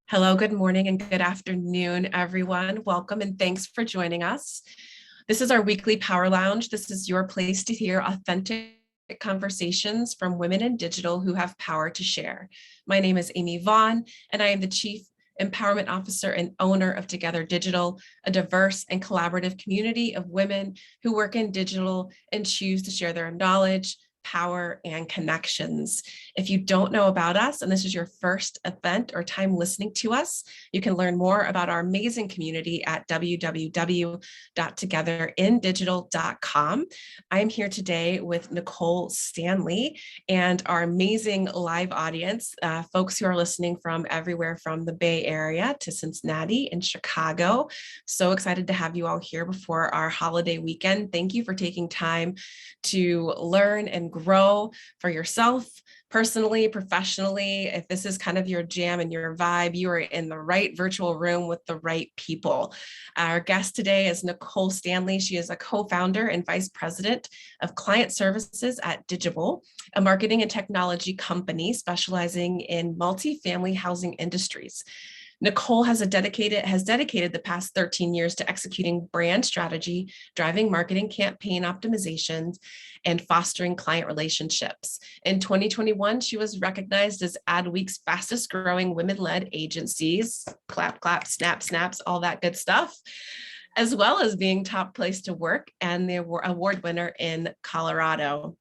Hello, good morning, and good afternoon, everyone. Welcome and thanks for joining us. This is our weekly Power Lounge. This is your place to hear authentic conversations from women in digital who have power to share. My name is Amy Vaughn, and I am the Chief Empowerment Officer and owner of Together Digital, a diverse and collaborative community of women who work in digital and choose to share their knowledge, power, and connections. If you don't know about us and this is your first event or time listening to us, you can learn more about our amazing community at www.togetherindigital.com. I'm here today with Nicole Staley and our amazing live audience, folks who are listening from everywhere from the Bay Area to Cincinnati and Chicago. So excited to have you all here before our holiday weekend. Thank you for taking time to learn and grow for yourself, personally, professionally. If this is kind of your jam and your vibe, you are in the right virtual room with the right people. Our guest today is Nicole Staley. She is a co-founder and vice president of client services at Digible, a marketing and technology company specializing in multifamily housing industries. Nicole has dedicated the past 13 years to executing brand strategy, driving marketing campaign optimizations, and fostering client relationships. In 2021, she was recognized as Adweek's fastest growing women-led agencies, clap, clap, snap, snaps, all that good stuff, as well as being top place to work and the award winner in Colorado.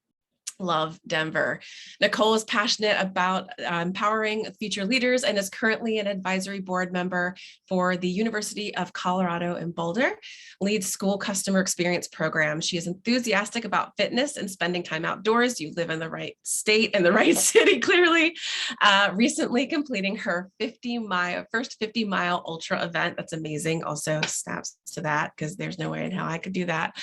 Love Denver. Nicole is passionate about empowering future leaders and is currently an advisory board member for the University of Colorado in Boulder, leads school customer experience program. She is enthusiastic about fitness and spending time outdoors. You live in the right state and the right city, clearly. Recently completing her first 50-mile ultra event. That's amazing. Also snaps to that because there's no way in how I could do that.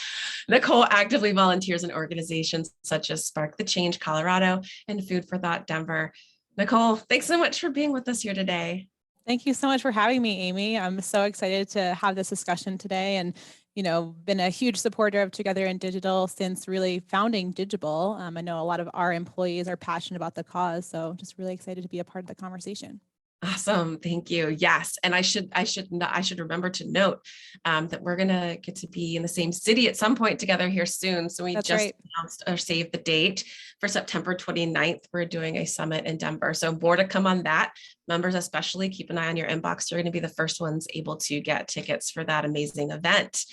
Nicole actively volunteers in organizations such as Spark the Change Colorado and Food for Thought Denver. Nicole, thanks so much for being with us here today. Thank you so much for having me, Amy. I'm so excited to have this discussion today and, been a huge supporter of Together in Digital since really founding Digible. I know a lot of our employees are passionate about the cause, so just really excited to be a part of the conversation. Awesome. Thank you. Yes. And I should remember to note that we're going to get to be in the same city at some point together here soon. So we announced or saved the date for September 29th. We're doing a summit in Denver. So more to come on that. Members especially, keep an eye on your inbox. You're going to be the first ones able to get tickets for that amazing event.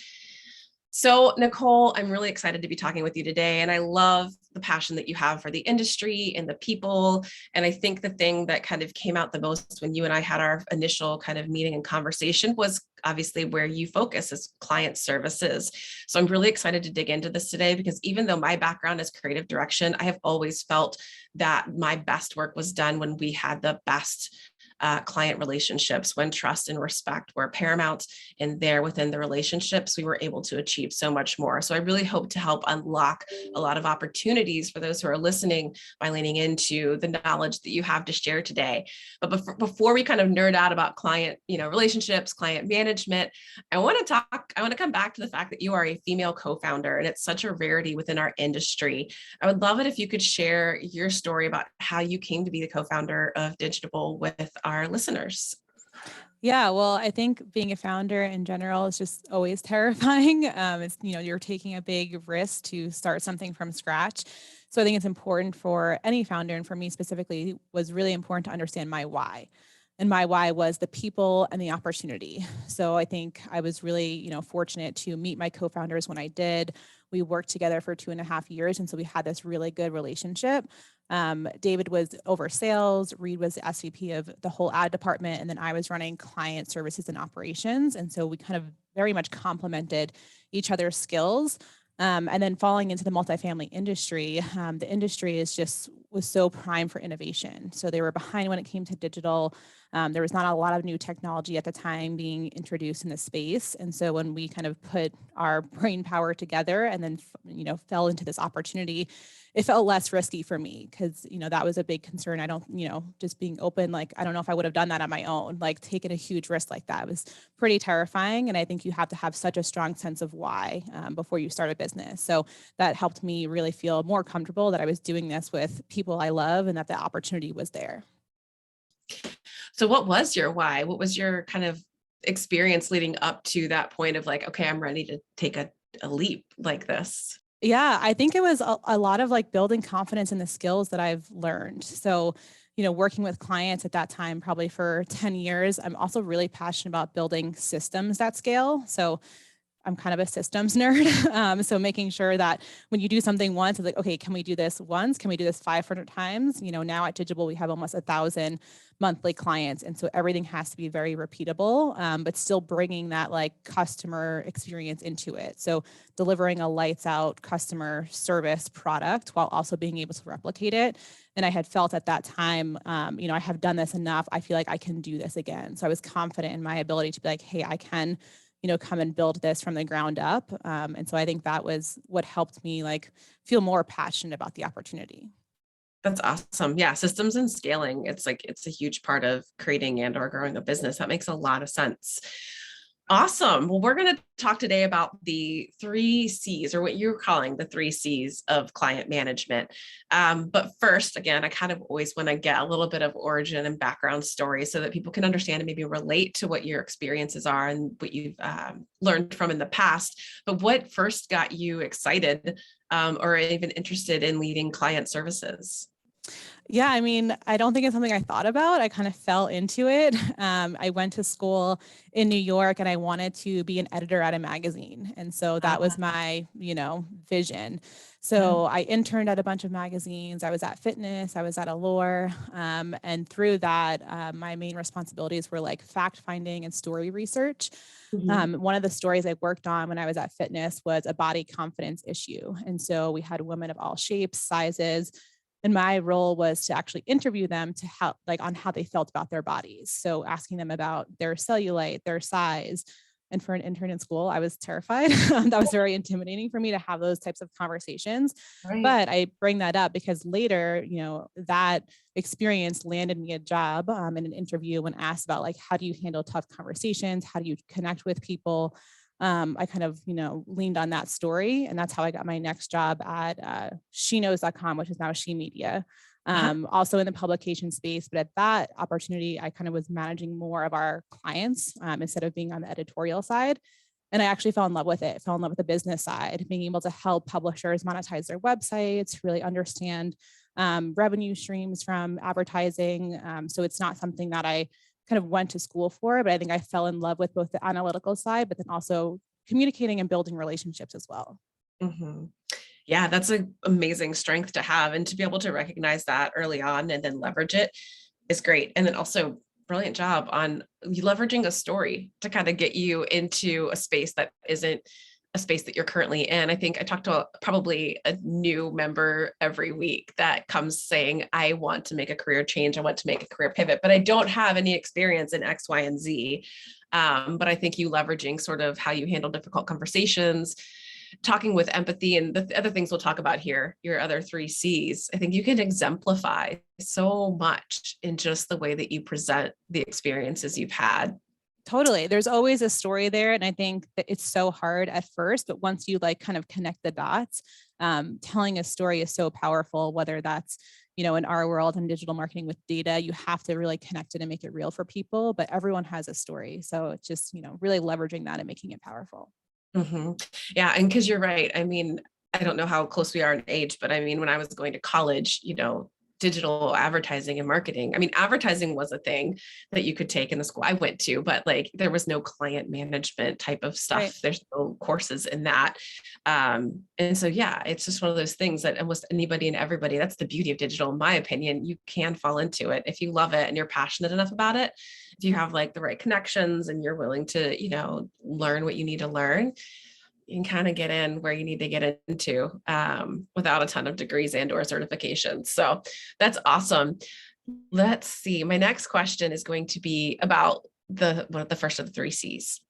So Nicole, I'm really excited to be talking with you today. And I love the passion that you have for the industry and the people. And I think the thing that kind of came out the most when you and I had our initial kind of meeting and conversation was obviously where you focus is client services. So I'm really excited to dig into this today because even though my background is creative direction, I have always felt that my best work was done when we had the best client relationships, when trust and respect were paramount, and there within the relationships, we were able to achieve so much more. So I really hope to help unlock a lot of opportunities for those who are listening by leaning into the knowledge that you have to share today. But before we kind of nerd out about client, relationships, client management, I want to come back to the fact that you are a female co-founder, and it's such a rarity within our industry. I would love it if you could share your story about how you came to be the co-founder of Digible with our listeners. Yeah, well, I think being a founder in general is just always terrifying. It's, you're taking a big risk to start something from scratch. So I think it's important for any founder, and for me specifically, was really important to understand my why. And my why was the people and the opportunity. So I think I was really, fortunate to meet my co-founders when I did. We worked together for 2.5 years. And so we had this really good relationship. David was over sales, Reed was the SVP of the whole ad department, and then I was running client services and operations. And so we kind of very much complemented each other's skills. And then falling into the multifamily industry, the industry was so prime for innovation. So they were behind when it came to digital. There was not a lot of new technology at the time being introduced in the space. And so when we kind of put our brain power together and then, fell into this opportunity, it felt less risky for me because, that was a big concern. I don't, just being open, like, I don't know if I would have done that on my own, like taking a huge risk like that was pretty terrifying. And I think you have to have such a strong sense of why before you start a business. So that helped me really feel more comfortable that I was doing this with people I love and that the opportunity was there. So what was your why? What was your kind of experience leading up to that point of like, okay, I'm ready to take a leap like this? Yeah, I think it was a lot of like building confidence in the skills that I've learned. So, working with clients at that time, probably for 10 years, I'm also really passionate about building systems that scale. So I'm kind of a systems nerd. So making sure that when you do something once, it's like, okay, can we do this once? Can we do this 500 times? Now at Digible, we have almost 1,000 monthly clients. And so everything has to be very repeatable, but still bringing that like customer experience into it. So delivering a lights out customer service product while also being able to replicate it. And I had felt at that time, I have done this enough. I feel like I can do this again. So I was confident in my ability to be like, hey, I can come and build this from the ground up. And so I think that was what helped me like feel more passionate about the opportunity. That's awesome. Yeah, systems and scaling. It's a huge part of creating and or growing a business. That makes a lot of sense. Awesome. Well, we're going to talk today about the 3C's, or what you're calling the 3C's of client management. But first, again, I kind of always want to get a little bit of origin and background story so that people can understand and maybe relate to what your experiences are and what you've learned from in the past. But what first got you excited or even interested in leading client services? Yeah, I mean, I don't think it's something I thought about. I kind of fell into it. I went to school in New York and I wanted to be an editor at a magazine. And so that was my, vision. So I interned at a bunch of magazines. I was at Fitness, I was at Allure. And through that, my main responsibilities were like fact finding and story research. One of the stories I worked on when I was at Fitness was a body confidence issue. And so we had women of all shapes, sizes, and my role was to actually interview them to help on how they felt about their bodies. So asking them about their cellulite, their size. And for an intern in school, I was terrified. That was very intimidating for me to have those types of conversations. Right. But I bring that up because later, that experience landed me a job in an interview when asked about like, how do you handle tough conversations? How do you connect with people? I kind of, leaned on that story. And that's how I got my next job at sheknows.com, which is now She Media. Also in the publication space. But at that opportunity, I kind of was managing more of our clients instead of being on the editorial side. And I actually fell in love with it, fell in love with the business side, being able to help publishers monetize their websites, really understand revenue streams from advertising. So it's not something that I kind of went to school for, but I think I fell in love with both the analytical side, but then also communicating and building relationships as well. Mm-hmm. Yeah, that's an amazing strength to have. And to be able to recognize that early on and then leverage it is great. And then also brilliant job on you leveraging a story to kind of get you into a space that isn't a space that you're currently in. I think I talk to probably a new member every week that comes saying, I want to make a career change. I want to make a career pivot, but I don't have any experience in X, Y, and Z. But I think you leveraging sort of how you handle difficult conversations, talking with empathy, and the other things we'll talk about here, your other 3C's, I think you can exemplify so much in just the way that you present the experiences you've had. Totally. There's always a story there. And I think that it's so hard at first, but once you like kind of connect the dots, telling a story is so powerful, whether that's, in our world and digital marketing with data, you have to really connect it and make it real for people, but everyone has a story. So it's just, really leveraging that and making it powerful. Mm-hmm. Yeah. And because you're right. I mean, I don't know how close we are in age, but I mean, when I was going to college, digital advertising and marketing. I mean, advertising was a thing that you could take in the school I went to, but like there was no client management type of stuff. Right. There's no courses in that. And so, yeah, it's just one of those things that almost anybody and everybody, that's the beauty of digital, in my opinion, you can fall into it if you love it and you're passionate enough about it. If you have like the right connections and you're willing to, learn what you need to learn, you can kind of get in where you need to get into without a ton of degrees and or certifications. So that's awesome. Let's see. My next question is going to be about the first of the 3C's.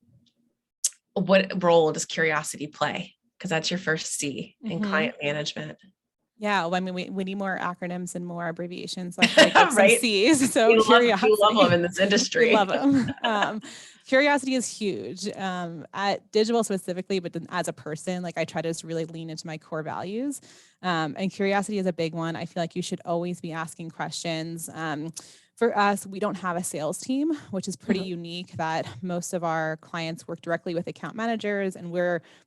What role does curiosity play? Because that's your first C in client management. Yeah, well, I mean, we need more acronyms and more abbreviations. So I feel like there's right? some C's. So we curiosity. love them in this industry. We love them. Curiosity is huge at Digible specifically, but then as a person, like I try to just really lean into my core values. And curiosity is a big one. I feel like you should always be asking questions. For us, we don't have a sales team, which is pretty Mhm. unique that most of our clients work directly with account managers, and we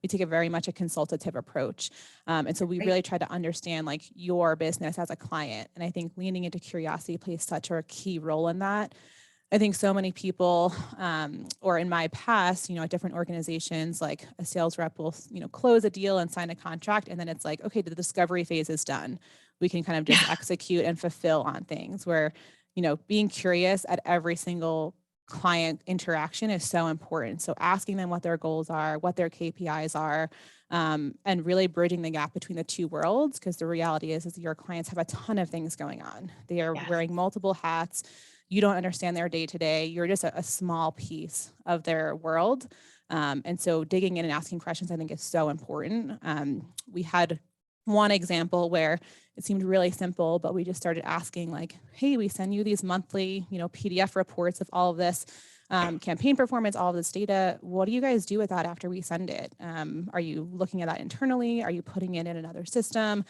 take a very much a consultative approach. And so we Great. really try to understand like your business as a client. And I think leaning into curiosity plays such a key role in that. I think so many people, or in my past, at different organizations, like a sales rep will, close a deal and sign a contract. And then it's like, okay, the discovery phase is done. We can kind of just Yeah. execute and fulfill on things where, being curious at every single client interaction is so important. So asking them what their goals are, what their KPIs are, and really bridging the gap between the two worlds. Because the reality is your clients have a ton of things going on. They are Yes. wearing multiple hats. You don't understand their day to day. You're just a small piece of their world. And so digging in and asking questions, I think, is so important. We had one example where it seemed really simple, but we just started asking like, hey, we send you these monthly, PDF reports of all of this campaign performance, all of this data. What do you guys do with that after we send it? Are you looking at that internally? Are you putting it in another system?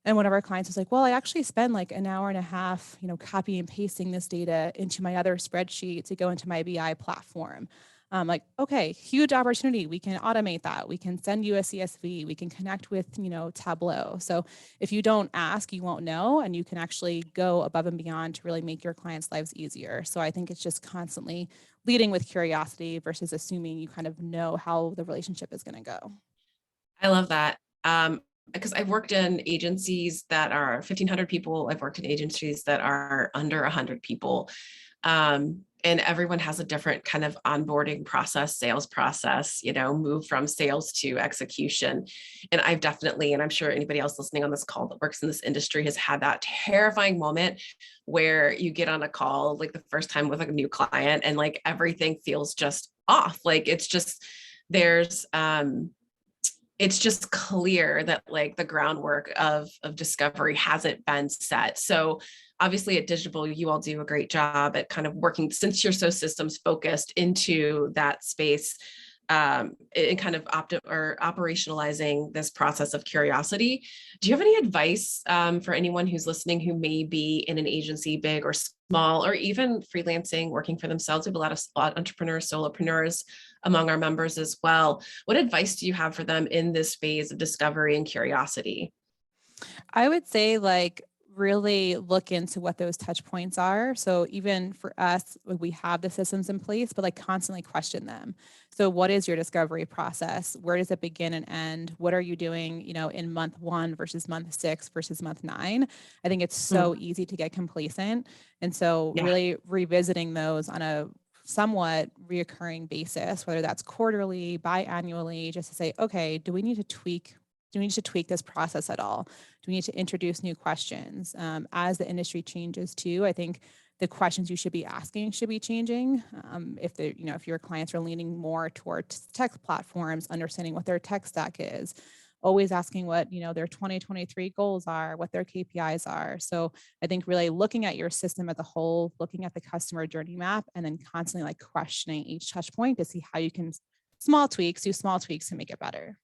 And one of our clients was like, well, I actually spend like an hour and a half, copy and pasting this data into my other spreadsheet to go into my BI platform. Like, okay, huge opportunity. We can automate that. We can send you a CSV. We can connect with, Tableau. So if you don't ask, you won't know, and you can actually go above and beyond to really make your clients' lives easier. So I think it's just constantly leading with curiosity versus assuming you kind of know how the relationship is going to go. I love that. Because I've worked in agencies that are 1,500 people. I've worked in agencies that are under 100 people. And everyone has a different kind of onboarding process, sales process, move from sales to execution. And I've definitely, and I'm sure anybody else listening on this call that works in this industry has had that terrifying moment where you get on a call like the first time with a new client and like everything feels just off. Like there's it's just clear that like the groundwork of discovery hasn't been set. So obviously at Digible, you all do a great job at kind of working, since you're so systems focused, into that space, and kind of operationalizing this process of curiosity. Do you have any advice for anyone who's listening who may be in an agency, big or small, or even freelancing, working for themselves? We have a lot of entrepreneurs, solopreneurs among our members as well. What advice do you have for them in this phase of discovery and curiosity? I would say like really look into what those touch points are. So even for us, like, we have the systems in place, but like constantly question them. So what is your discovery process? Where does it begin and end? What are you doing, in month 1 versus month 6 versus month 9? I think it's so Mm, easy to get complacent. And so yeah. really revisiting those on a somewhat reoccurring basis, whether that's quarterly, biannually, just to say, okay, do we need to tweak this process at all? Do we need to introduce new questions? As the industry changes too, I think the questions you should be asking should be changing. If your clients are leaning more towards tech platforms, understanding what their tech stack is, always asking what, their 2023 goals are, what their KPIs are. So I think really looking at your system as a whole, looking at the customer journey map, and then constantly like questioning each touch point to see how you can do small tweaks to make it better.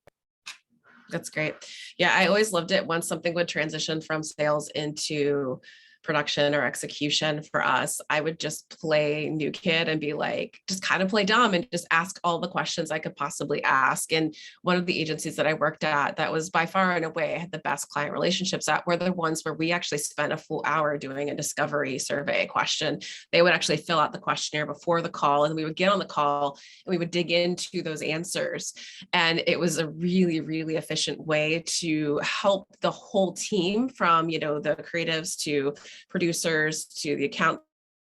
That's great. Yeah, I always loved it once something would transition from sales into production or execution for us. I would just play new kid and be like, just kind of play dumb and just ask all the questions I could possibly ask. And one of the agencies that I worked at that was by far and away I had the best client relationships at were the ones where we actually spent a full hour doing a discovery survey question. They would actually fill out the questionnaire before the call, and we would get on the call and we would dig into those answers. And it was a really, really efficient way to help the whole team, from, the creatives to producers to the account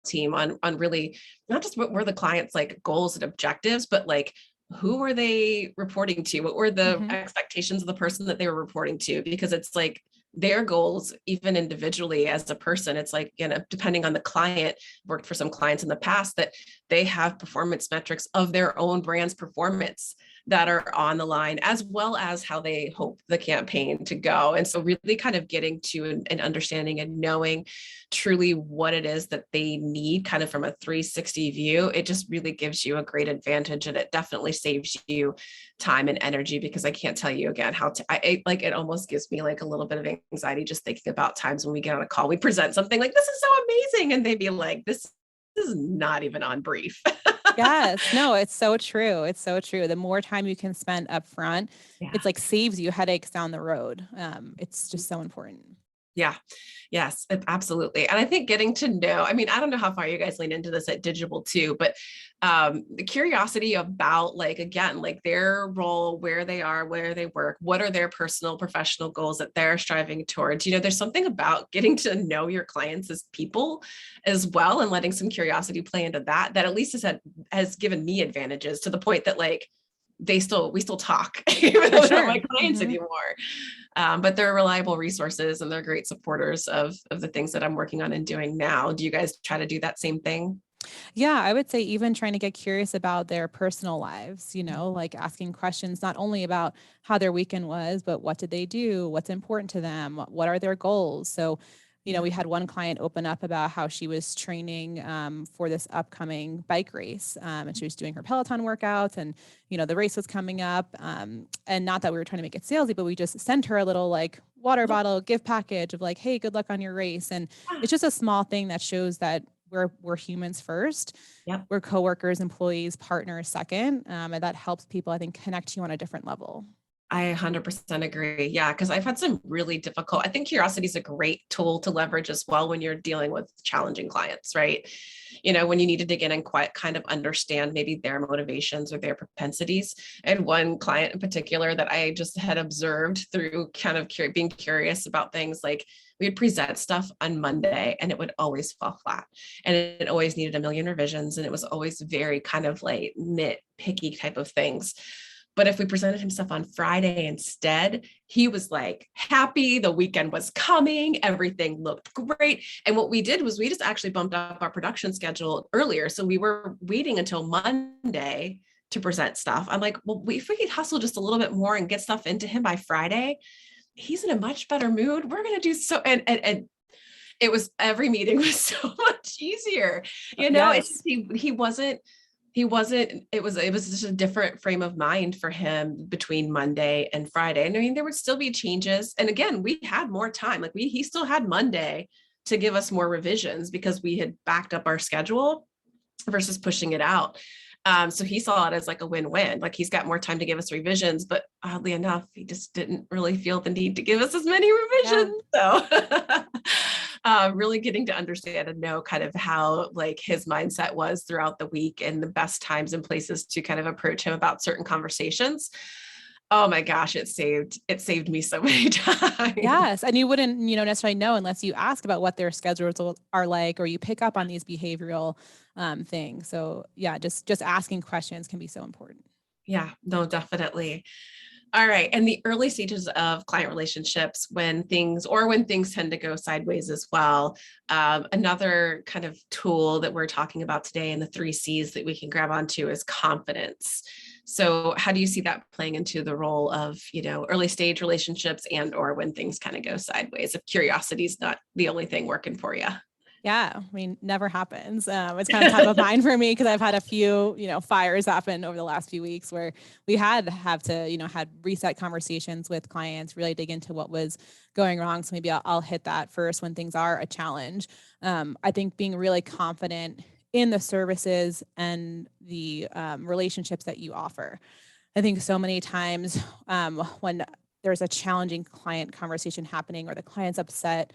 team, on really not just what were the clients' like goals and objectives, but like who were they reporting to? What were the Mhm. expectations of the person that they were reporting to? Because it's like their goals, even individually as a person, it's like, depending on the client, worked for some clients in the past that they have performance metrics of their own brand's performance that are on the line, as well as how they hope the campaign to go. And so really kind of getting to an understanding and knowing truly what it is that they need kind of from a 360 view, it just really gives you a great advantage, and it definitely saves you time and energy, because I can't tell you again how to, like, it almost gives me like a little bit of anxiety just thinking about times when we get on a call, we present something like, this is so amazing, and they'd be like, this is not even on brief. Yes. No, it's so true. It's so true. The more time you can spend up front, Yeah. it's like saves you headaches down the road. It's just so important. Yeah. Yes, absolutely. And I think getting to know, I mean, I don't know how far you guys lean into this at Digible too, but the curiosity about, like, again, like their role, where they are, where they work, what are their personal, professional goals that they're striving towards. There's something about getting to know your clients as people as well, and letting some curiosity play into that at least has given me advantages, to the point that like we still talk, even though For they're not my sure. clients anymore. But they're reliable resources, and they're great supporters of the things that I'm working on and doing now. Do you guys try to do that same thing? Yeah, I would say even trying to get curious about their personal lives, like asking questions not only about how their weekend was, but what did they do? What's important to them? What are their goals? So, Yeah. we had one client open up about how she was training for this upcoming bike race, and she was doing her Peloton workouts, and, the race was coming up. And not that we were trying to make it salesy, but we just sent her a little like water bottle gift package of like, hey, good luck on your race. And it's just a small thing that shows that we're humans first. Yep. We're coworkers, employees, partners second. And that helps people, I think, connect you on a different level. I 100% agree. Yeah, because I've had some really difficult, I think curiosity is a great tool to leverage as well when you're dealing with challenging clients, right? When you need to dig in and quite kind of understand maybe their motivations or their propensities. And one client in particular that I just had observed through kind of being curious about things, like we would present stuff on Monday and it would always fall flat, and it always needed a million revisions, and it was always very kind of like nitpicky type of things. But if we presented him stuff on Friday instead, he was like happy. The weekend was coming. Everything looked great. And what we did was we just actually bumped up our production schedule earlier. So we were waiting until Monday to present stuff. I'm like, well, if we could hustle just a little bit more and get stuff into him by Friday, he's in a much better mood. We're going to do so. And it was, every meeting was so much easier. It's Yes. just, he wasn't, it was just a different frame of mind for him between Monday and Friday. And I mean, there would still be changes. And again, we had more time. Like he still had Monday to give us more revisions because we had backed up our schedule versus pushing it out. So he saw it as like a win-win. Like he's got more time to give us revisions, but oddly enough, he just didn't really feel the need to give us as many Yeah. revisions. So really getting to understand and know kind of how like his mindset was throughout the week and the best times and places to kind of approach him about certain conversations. Oh my gosh, it saved me so many times. Yes. And you wouldn't, necessarily know unless you ask about what their schedules are like, or you pick up on these behavioral things. So yeah, just asking questions can be so important. Yeah, no, definitely. All right. And the early stages of client relationships, when things tend to go sideways as well. Another kind of tool that we're talking about today in the 3C's that we can grab onto is confidence. So how do you see that playing into the role of, early stage relationships and or when things kind of go sideways, if curiosity is not the only thing working for you? Yeah, I mean, never happens. It's kind of top of mind for me because I've had a few, fires happen over the last few weeks where we have to, had reset conversations with clients, really dig into what was going wrong. So maybe I'll hit that first when things are a challenge. I think being really confident in the services and the relationships that you offer. I think so many times when there's a challenging client conversation happening or the client's upset,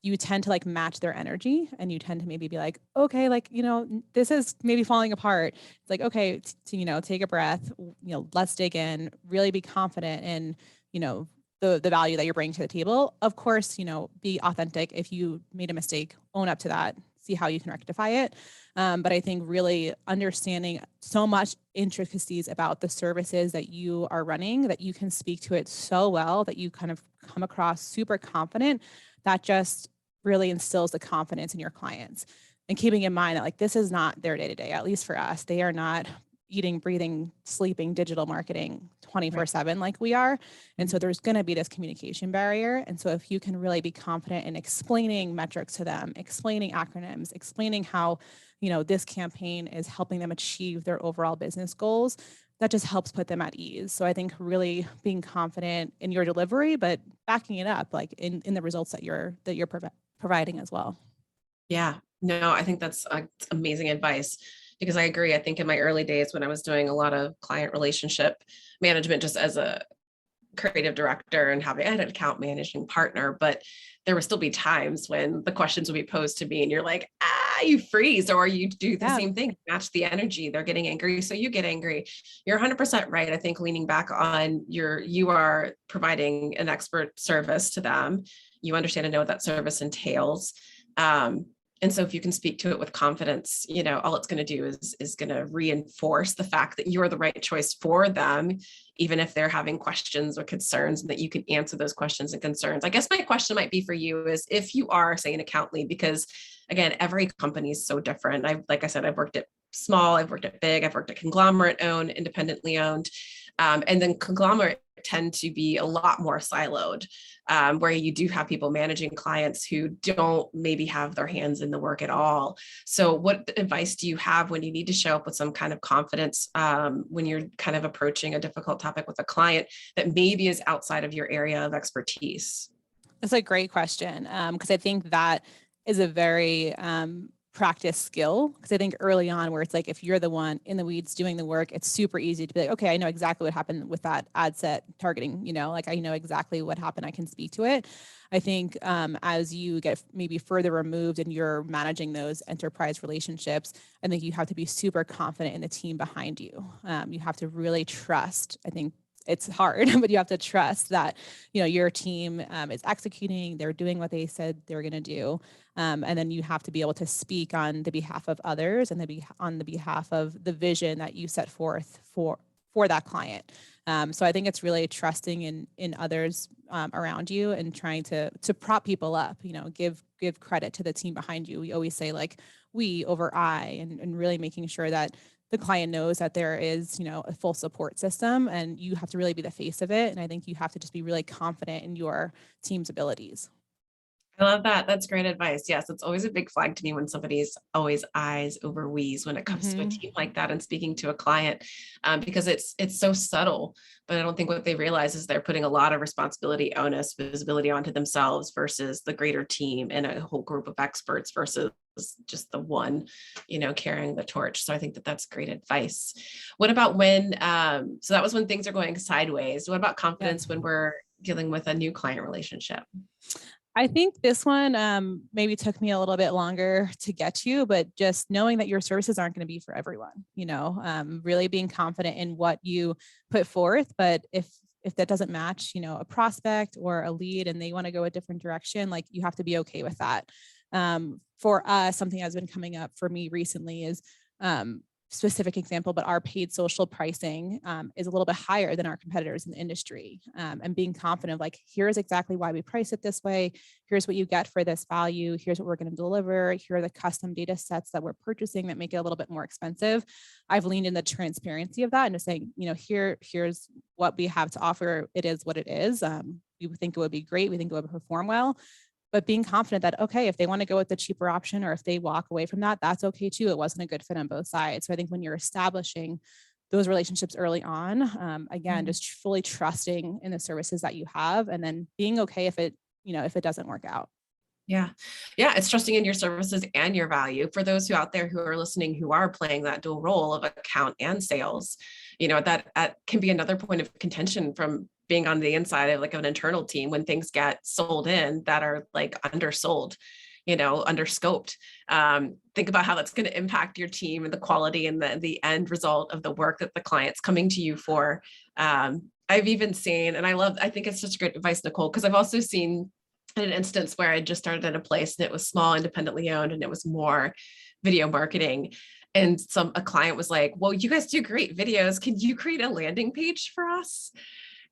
you tend to like match their energy and you tend to maybe be like, okay, like, this is maybe falling apart. It's like, okay, take a breath, let's dig in, really be confident in, the value that you're bringing to the table. Of course, be authentic. If you made a mistake, own up to that, see how you can rectify it. But I think really understanding so much intricacies about the services that you are running, that you can speak to it so well that you kind of come across super confident, that just really instills the confidence in your clients. And keeping in mind that like this is not their day to day, at least for us. They are not, eating, breathing, sleeping digital marketing Right. 24/7 like we are. And so there's going to be this communication barrier. And so if you can really be confident in explaining metrics to them, explaining acronyms, explaining how, this campaign is helping them achieve their overall business goals, that just helps put them at ease. So I think really being confident in your delivery, but backing it up like in the results that you're providing as well. Yeah, no, I think that's amazing advice because I agree. I think in my early days when I was doing a lot of client relationship management, just as a creative director and having I had an account managing partner, but there would still be times when the questions would be posed to me and you're like, you freeze or you do the Yeah. same thing, match the energy. They're getting angry. So you get angry. You're 100% right. I think leaning back on you are providing an expert service to them. You understand and know what that service entails. And so if you can speak to it with confidence, all it's going to do is going to reinforce the fact that you're the right choice for them, even if they're having questions or concerns, and that you can answer those questions and concerns. I guess my question might be for you is if you are, say, an account lead, because again, every company is so different. Like I said, I've worked at small, I've worked at big, I've worked at conglomerate owned, independently owned. And then conglomerate tend to be a lot more siloed, where you do have people managing clients who don't maybe have their hands in the work at all. So what advice do you have when you need to show up with some kind of confidence when you're kind of approaching a difficult topic with a client that maybe is outside of your area of expertise? That's a great question, because I think that is a very practice skill. Because I think early on, where it's like if you're the one in the weeds doing the work, it's super easy to be like, okay, I know exactly what happened with that ad set targeting. Like I know exactly what happened. I can speak to it. I think as you get maybe further removed and you're managing those enterprise relationships, I think you have to be super confident in the team behind you. You have to really trust. I think it's hard, but you have to trust that, your team is executing, they're doing what they said they were going to do. And then you have to be able to speak on the behalf of others and on the behalf of the vision that you set forth for that client. So I think it's really trusting in others around you and trying to prop people up, give credit to the team behind you. We always say like we over I, and really making sure that the client knows that there is, a full support system, and you have to really be the face of it. And I think you have to just be really confident in your team's abilities. I love that. That's great advice. Yes, it's always a big flag to me when somebody's always eyes over we's when it comes to a Mm-hmm. team like that and speaking to a client, because it's so subtle. But I don't think what they realize is they're putting a lot of responsibility, onus, visibility onto themselves versus the greater team and a whole group of experts versus just the one, carrying the torch. So I think that that's great advice. What about when? So that was when things are going sideways. What about Yep. confidence when we're dealing with a new client relationship? I think this one maybe took me a little bit longer to get to, but just knowing that your services aren't going to be for everyone, really being confident in what you put forth. But if that doesn't match, a prospect or a lead and they want to go a different direction, like you have to be okay with that. For us, something that's been coming up for me recently is specific example, but our paid social pricing is a little bit higher than our competitors in the industry. And being confident of like, here's exactly why we price it this way. Here's what you get for this value. Here's what we're going to deliver. Here are the custom data sets that we're purchasing that make it a little bit more expensive. I've leaned in the transparency of that and just saying, here's what we have to offer. It is what it is. We think it would be great. We think it would perform well. But being confident that, okay, if they want to go with the cheaper option or if they walk away from that, that's okay too. It wasn't a good fit on both sides. So I think when you're establishing those relationships early on, again, just fully trusting in the services that you have and then being okay if it doesn't work out. Yeah. Yeah. It's trusting in your services and your value. For those who out there who are listening, who are playing that dual role of account and sales, that can be another point of contention from being on the inside of like an internal team when things get sold in that are like undersold, underscoped. Think about how that's going to impact your team and the quality and the end result of the work that the client's coming to you for. I've even seen, and I think it's such great advice, Nicole, because I've also seen an instance where I just started at a place and it was small, independently owned, and it was more video marketing. And a client was like, well, you guys do great videos. Can you create a landing page for us?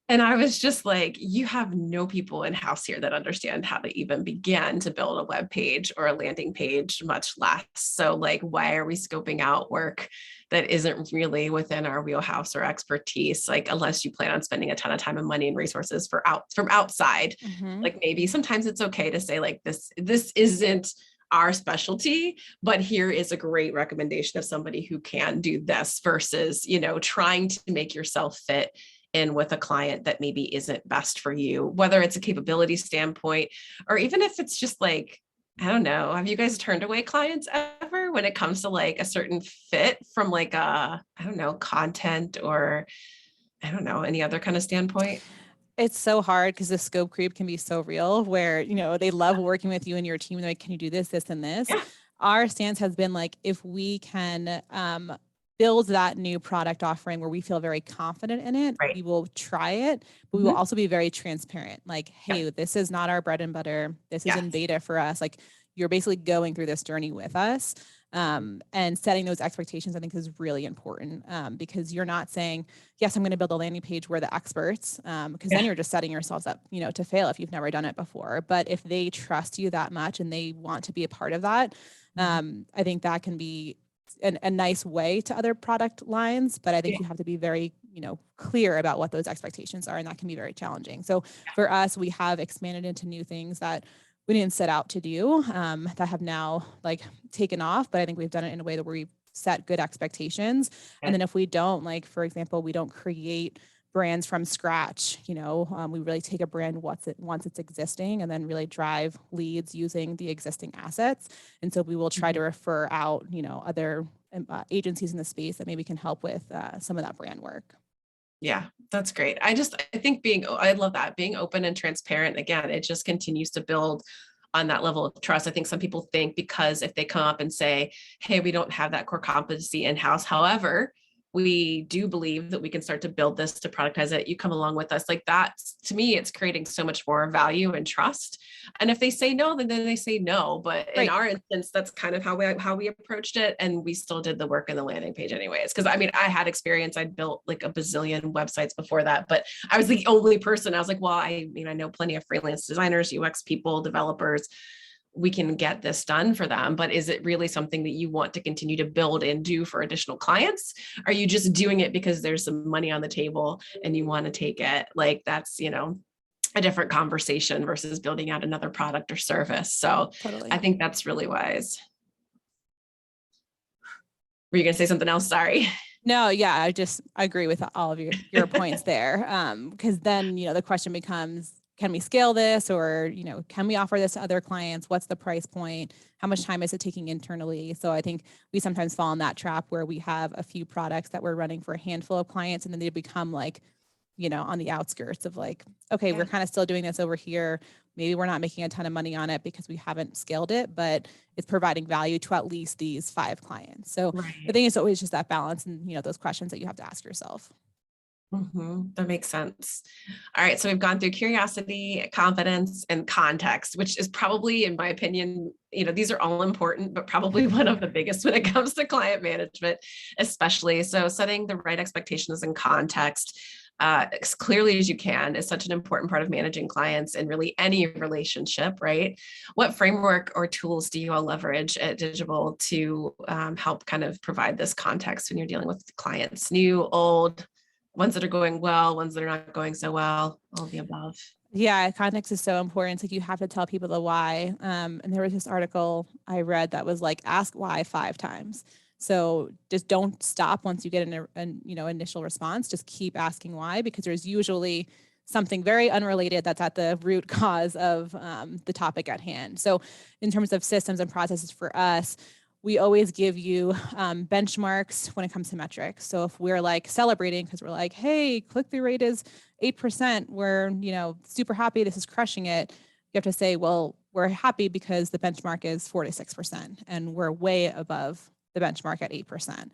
And I was just like, you have no people in house here that understand how to even begin to build a web page or a landing page, much less. So like, why are we scoping out work that isn't really within our wheelhouse or expertise? Like, unless you plan on spending a ton of time and money and resources from outside, like maybe sometimes it's okay to say like, this isn't our specialty, but here is a great recommendation of somebody who can do this versus, trying to make yourself fit in with a client that maybe isn't best for you, whether it's a capability standpoint, or even if it's just like, I don't know, have you guys turned away clients ever when it comes to like a certain fit from like I don't know, content or I don't know, any other kind of standpoint? It's so hard because the scope creep can be so real where, they love working with you and your team. They're like, can you do this, this, and this? Yeah. Our stance has been like, if we can build that new product offering where we feel very confident in it, Right. we will try it, but we will also be very transparent. Like, hey, Yeah. this is not our bread and butter. This is in Yes. beta for us. Like, you're basically going through this journey with us. And setting those expectations, I think, is really important because you're not saying, yes, I'm going to build a landing page. We're the experts, because then Yeah. you're just setting yourselves up, to fail if you've never done it before. But if they trust you that much and they want to be a part of that, I think that can be a nice way to other product lines. But I think you have to be very, clear about what those expectations are, and that can be very challenging. So for us, we have expanded into new things that we didn't set out to do that have now like taken off, but I think we've done it in a way that we set good expectations. And then if we don't, like, for example, we don't create brands from scratch, we really take a brand once it's existing and then really drive leads using the existing assets. And so we will try to refer out, other agencies in the space that maybe can help with some of that brand work. Yeah, that's great. I think I love that being open and transparent. Again, it just continues to build on that level of trust. I think some people think because if they come up and say, hey, we don't have that core competency in-house. However, we do believe that we can start to build this to productize it. You come along with us. Like that, to me, it's creating so much more value and trust. And if they say no, then they say no. But in our instance, that's kind of how we approached it. And we still did the work in the landing page anyways. Because I mean, I had experience. I'd built like a bazillion websites before that, but I was the only person. I was like, well, I know plenty of freelance designers, UX people, developers. We can get this done for them, but is it really something that you want to continue to build and do for additional clients? Are you just doing it because there's some money on the table and you want to take it? Like that's, a different conversation versus building out another product or service. So Totally. I think that's really wise. Were you going to say something else? Sorry. No, yeah, I agree with all of your points there. Because then, the question becomes, can we scale this, or, can we offer this to other clients? What's the price point? How much time is it taking internally? So I think we sometimes fall in that trap where we have a few products that we're running for a handful of clients, and then they become like, on the outskirts of like, okay, we're kind of still doing this over here. Maybe we're not making a ton of money on it because we haven't scaled it, but it's providing value to at least these 5 clients. So I think it's always just that balance and, those questions that you have to ask yourself. That makes sense. All right. So we've gone through curiosity, confidence, and context, which is probably, in my opinion, these are all important, but probably one of the biggest when it comes to client management, especially. So setting the right expectations and context as clearly as you can is such an important part of managing clients in really any relationship, right? What framework or tools do you all leverage at Digible to help kind of provide this context when you're dealing with clients, new, old, ones that are going well, ones that are not going so well, all of the above? Yeah, context is so important. It's like you have to tell people the why. And there was this article I read that was like, ask why 5 times. So just don't stop once you get an initial response. Just keep asking why, because there's usually something very unrelated that's at the root cause of the topic at hand. So in terms of systems and processes for us, we always give you benchmarks when it comes to metrics. So if we're like celebrating because we're like, hey, click-through rate is 8%, we're, super happy, this is crushing it. You have to say, well, we're happy because the benchmark is 4 to 6%, and we're way above the benchmark at 8%.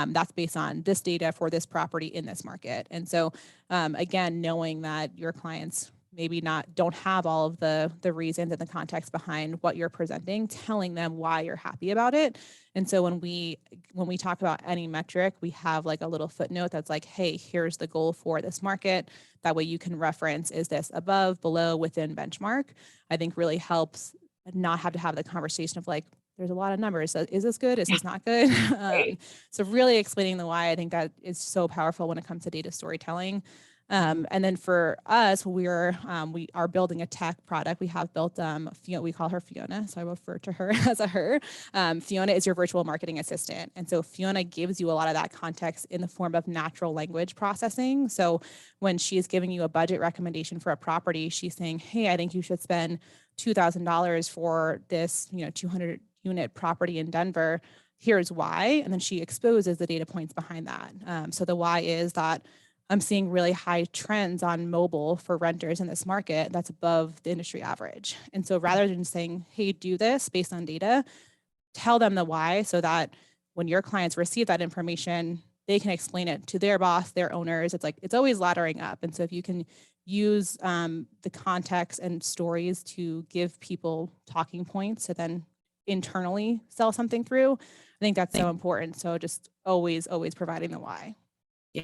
That's based on this data for this property in this market. And so again, knowing that your clients maybe don't have all of the reasons and the context behind what you're presenting, telling them why you're happy about it. And so when we talk about any metric, we have like a little footnote that's like, hey, here's the goal for this market. That way you can reference, is this above, below, within benchmark? I think really helps not have to have the conversation of like, there's a lot of numbers. So is this good? Is this not good? So really explaining the why, I think that is so powerful when it comes to data storytelling. And then for us, we are building a tech product. We have built, we call her Fiona, so I refer to her as a her. Fiona is your virtual marketing assistant. And so Fiona gives you a lot of that context in the form of natural language processing. So when she is giving you a budget recommendation for a property, she's saying, hey, I think you should spend $2,000 for this, 200 unit property in Denver. Here's why. And then she exposes the data points behind that. So the why is that I'm seeing really high trends on mobile for renters in this market that's above the industry average. And so rather than saying, hey, do this based on data, tell them the why so that when your clients receive that information, they can explain it to their boss, their owners. It's always laddering up. And so if you can use the context and stories to give people talking points to then internally sell something through, I think that's so important. So just always providing the why.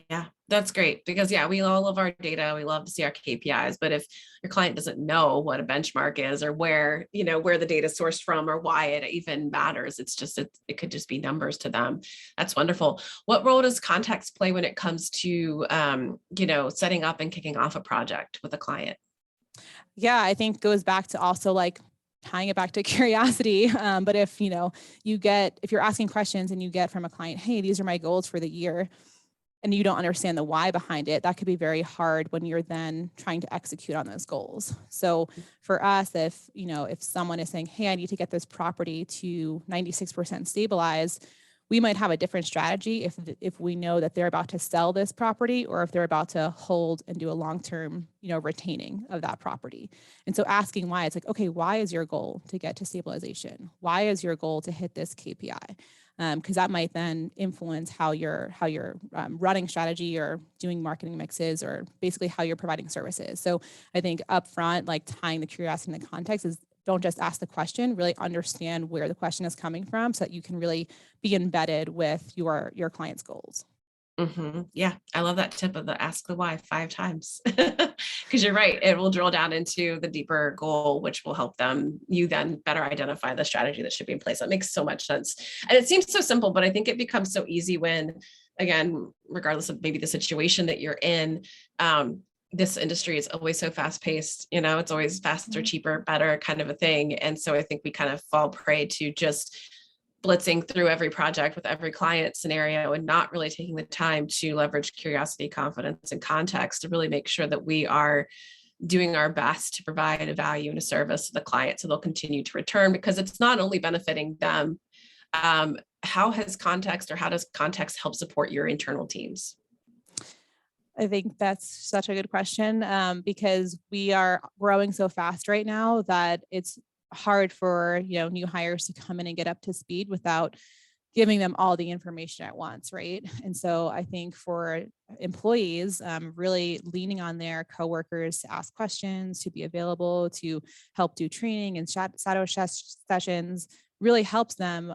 Yeah, that's great because we all love our data. We love to see our KPIs, but if your client doesn't know what a benchmark is or where the data is sourced from or why it even matters, it could just be numbers to them. That's wonderful. What role does context play when it comes to, setting up and kicking off a project with a client? Yeah, I think goes back to also like tying it back to curiosity. But if you're asking questions and you get from a client, hey, these are my goals for the year, and you don't understand the why behind it, that could be very hard when you're then trying to execute on those goals. So for us, if someone is saying, hey, I need to get this property to 96% stabilized, we might have a different strategy if we know that they're about to sell this property or if they're about to hold and do a long-term, retaining of that property. And so asking why, it's like, okay, why is your goal to get to stabilization? Why is your goal to hit this KPI? Because that might then influence how you're running strategy or doing marketing mixes or basically how you're providing services. So I think upfront, like tying the curiosity and the context is don't just ask the question, really understand where the question is coming from so that you can really be embedded with your client's goals. Mm-hmm. Yeah, I love that tip of the ask the why 5 times because you're right. It will drill down into the deeper goal, which will help you then better identify the strategy that should be in place. That makes so much sense. And it seems so simple, but I think it becomes so easy when, again, regardless of maybe the situation that you're in, this industry is always so fast paced, it's always faster, cheaper, better kind of a thing. And so I think we kind of fall prey to just blitzing through every project with every client scenario and not really taking the time to leverage curiosity, confidence, and context to really make sure that we are doing our best to provide a value and a service to the client so they'll continue to return because it's not only benefiting them. How does context help support your internal teams? I think that's such a good question because we are growing so fast right now that it's hard for new hires to come in and get up to speed without giving them all the information at once, right? And so I think for employees, really leaning on their coworkers to ask questions, to be available, to help do training and shadow sessions really helps them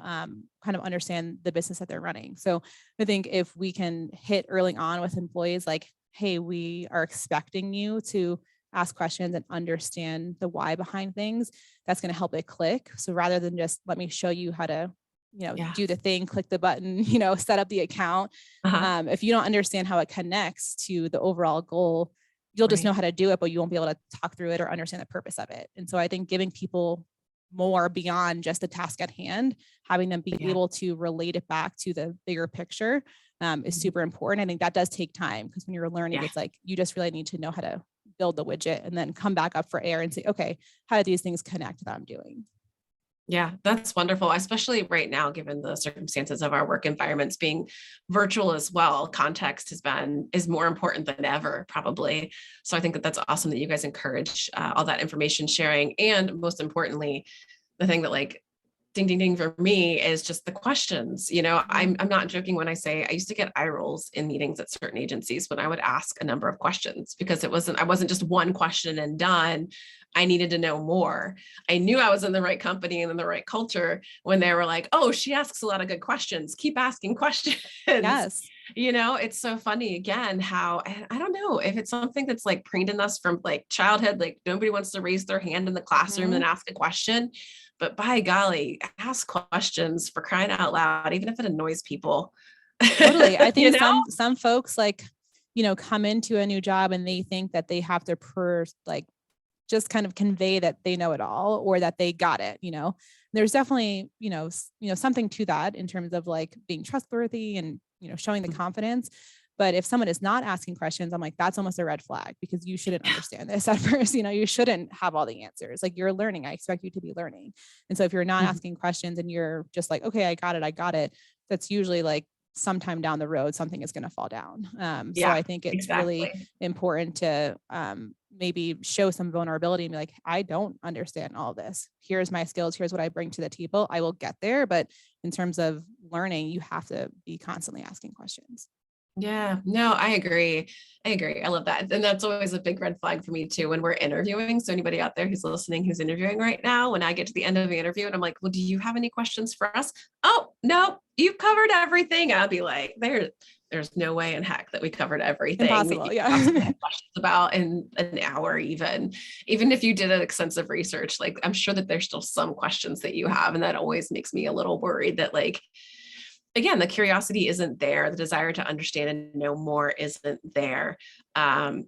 kind of understand the business that they're running. So I think if we can hit early on with employees like, hey, we are expecting you to ask questions and understand the why behind things, that's going to help it click. So rather than just let me show you how to, do the thing, click the button, set up the account. If you don't understand how it connects to the overall goal, you'll just know how to do it, but you won't be able to talk through it or understand the purpose of it. And so I think giving people more beyond just the task at hand, having them be able to relate it back to the bigger picture is super important. I think that does take time because when you're learning, it's like, you just really need to know how to build the widget and then come back up for air and say, okay, how do these things connect that I'm doing? Yeah, that's wonderful, especially right now, given the circumstances of our work environments being virtual as well. Context is more important than ever, probably. So I think that's awesome that you guys encourage all that information sharing. And most importantly, the thing that ding, ding, ding for me is just the questions. Mhm. I'm not joking when I say I used to get eye rolls in meetings at certain agencies when I would ask a number of questions because I wasn't just one question and done. I needed to know more. I knew I was in the right company and in the right culture when they were like, oh, she asks a lot of good questions. Keep asking questions. Yes. It's so funny again, how I don't know if it's something that's like preened in us from like childhood, like nobody wants to raise their hand in the classroom Mhm. and ask a question. But by golly, ask questions for crying out loud, even if it annoys people. Totally. I you think know? some folks like, come into a new job and they think that they have to like just kind of convey that they know it all or that they got it. There's definitely, something to that in terms of like being trustworthy and, showing the confidence. But if someone is not asking questions, I'm like, that's almost a red flag because you shouldn't understand this at first. You shouldn't have all the answers. Like you're learning. I expect you to be learning. And so if you're not Mhm. asking questions and you're just like, okay, I got it. That's usually like sometime down the road, something is going to fall down. So Yeah, I think it's really exactly. important to maybe show some vulnerability and be like, I don't understand all this. Here's my skills. Here's what I bring to the table. I will get there. But in terms of learning, you have to be constantly asking questions. Yeah, no, I agree. I agree. I love that. And that's always a big red flag for me too when we're interviewing. So anybody out there who's listening, who's interviewing right now, when I get to the end of the interview and I'm like, well, do you have any questions for us? Oh, no, you've covered everything. I'll be like, there's no way in heck that we covered everything that Impossible. you possibly Yeah. have questions about in an hour, even if you did an extensive research, like I'm sure that there's still some questions that you have. And that always makes me a little worried that like, again, the curiosity isn't there. The desire to understand and know more isn't there. And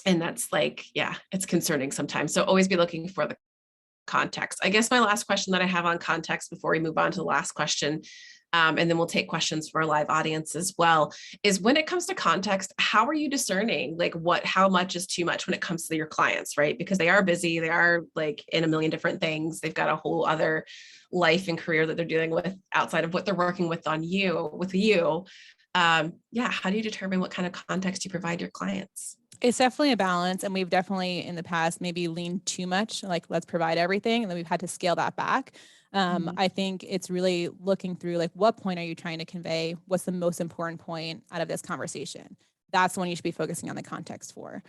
that's like, yeah, it's concerning sometimes. So always be looking for the context. I guess my last question that I have on context before we move on to the last question, and then we'll take questions from our live audience as well, is when it comes to context, how are you discerning like how much is too much when it comes to your clients, right? Because they are busy, they are like in a million different things. They've got a whole other life and career that they're dealing with outside of what they're working with you. Yeah, how do you determine what kind of context you provide your clients? It's definitely a balance. And we've definitely in the past maybe leaned too much, like let's provide everything. And then we've had to scale that back. Mhm. I think it's really looking through like what point are you trying to convey? What's the most important point out of this conversation? That's the one you should be focusing on the context for.